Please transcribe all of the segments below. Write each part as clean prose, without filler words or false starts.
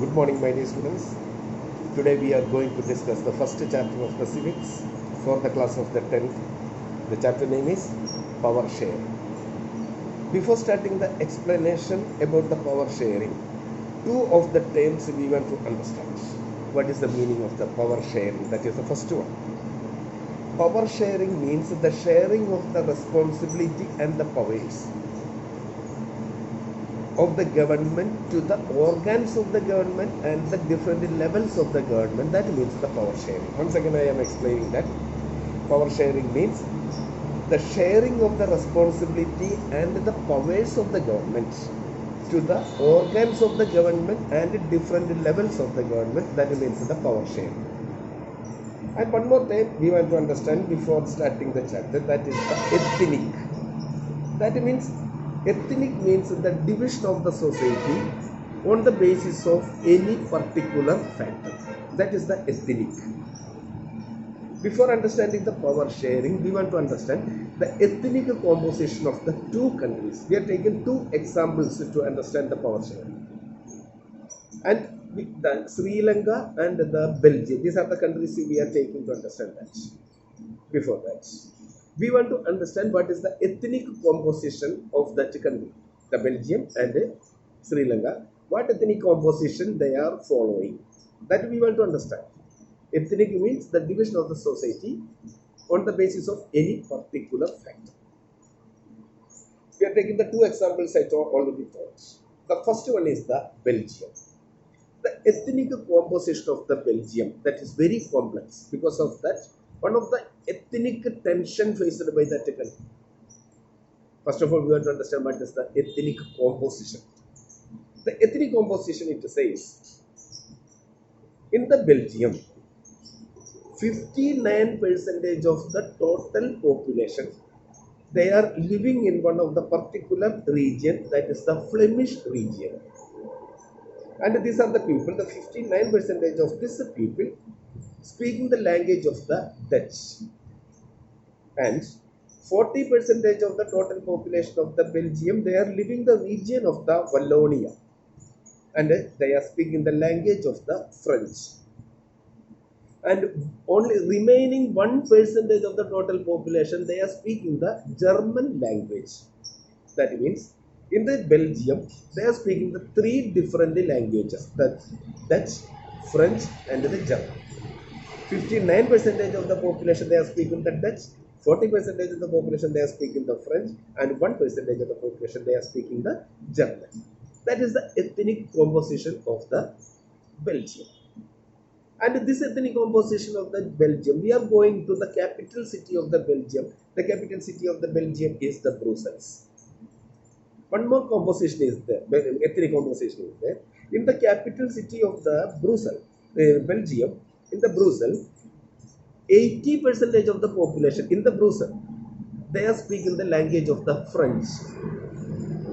Good morning, my dear students. Today we are going to discuss the first chapter of the civics for the class of the 10th. The chapter name is Power Share. Before starting the explanation about the power sharing, two of the terms we want to understand. What is the meaning of the power sharing? That is the first one. Power sharing means the sharing of the responsibility and the powers of the government to the organs of the government and the different levels of the government. That means the power sharing. Once again I am explaining that power sharing means the sharing of the responsibility and the powers of the government to the organs of the government and different levels of the government. That means the power sharing. And one more thing we want to understand before starting the chapter, that is the ethnic. That means ethnic means the division of the society on the basis of any particular factor. That is the ethnic. Before understanding the power sharing, we want to understand the ethnic composition of the two countries. We are taking two examples to understand the power sharing. And the Sri Lanka and the Belgium, these are the countries we are taking to understand that. Before that, we want to understand what is the ethnic composition of that country, the Belgium and Sri Lanka. What ethnic composition they are following, that we want to understand. Ethnic means the division of the society on the basis of any particular factor. We are taking the two examples I already taught. The first one is the Belgium. The ethnic composition of the Belgium, that is very complex. Because of that, one of the ethnic tension faced by that country. First of all, we have to understand what is the ethnic composition. The ethnic composition, it says, in the Belgium, 59% of the total population, they are living in one of the particular region, that is the Flemish region. And these are the people, the 59% of this people speaking the language of the Dutch. And 40% of the total population of the Belgium, they are living the region of the Wallonia. And they are speaking the language of the French. And only remaining 1% of the total population, they are speaking the German language. That means in the Belgium, they are speaking the three different languages, the Dutch, French and the German. 59% of the population, they are speaking the Dutch, 40% of the population, they are speaking the French, and 1% of the population, they are speaking the German. That is the ethnic composition of the Belgium. And this ethnic composition of the Belgium, we are going to the capital city of the Belgium. The capital city of the Belgium is the Brussels. One more composition is there, ethnic composition is there. In the capital city of the Brussels, Belgium, in the Brussels, 80% of the population in the Brussels, they are speaking the language of the French.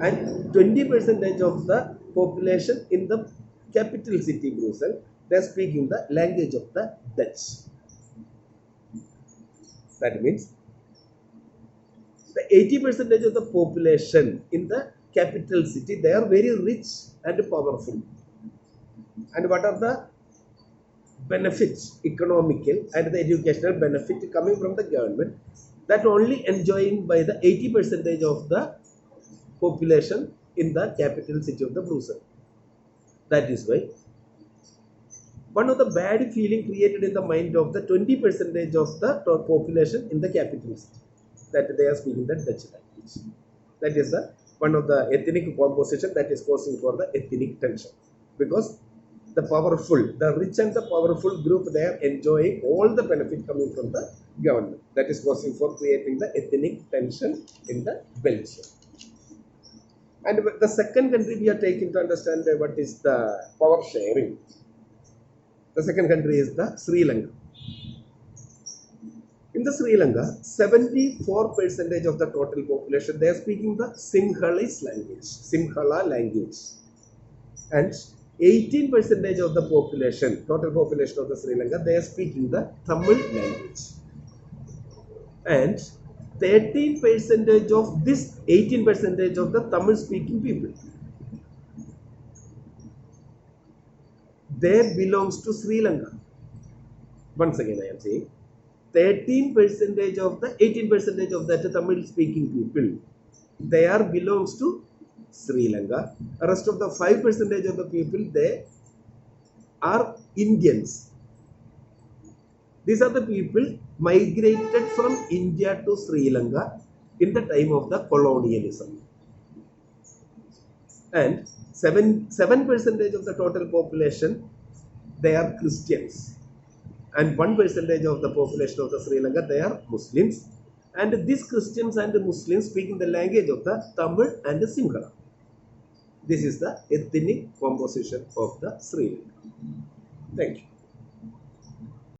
And 20% of the population in the capital city Brussels, they are speaking the language of the Dutch. That means the 80% of the population in the capital city, they are very rich and powerful. And what are the benefits, economical and the educational benefit coming from the government, that only enjoying by the 80% of the population in the capital city of the Brussels. That is why one of the bad feeling created in the mind of the 20% of the population in the capital city, that they are speaking the Dutch language. That is the one of the ethnic composition that is causing for the ethnic tension, because the powerful, the rich and the powerful group, they are enjoying all the benefit coming from the government. That is causing for creating the ethnic tension in the Belgium. And the second country we are taking to understand what is the power sharing. The second country is the Sri Lanka. In the Sri Lanka, 74% of the total population, they are speaking the Sinhala language. And 18% of the population, total population of the Sri Lanka, they are speaking the Tamil language. And 13% of this 18% of the Tamil speaking people. they belongs to Sri Lanka. Once again, I am saying 13% of the 18% of that Tamil speaking people, they are belongs to Sri Lanka. The rest of the 5% of the people, they are Indians. These are the people migrated from India to Sri Lanka in the time of the colonialism. And 7% of the total population, they are Christians. And 1% of the population of the Sri Lanka, they are Muslims. And these Christians and the Muslims speaking the language of the Tamil and the Sinhala. This is the ethnic composition of the Sri Lanka. Thank you.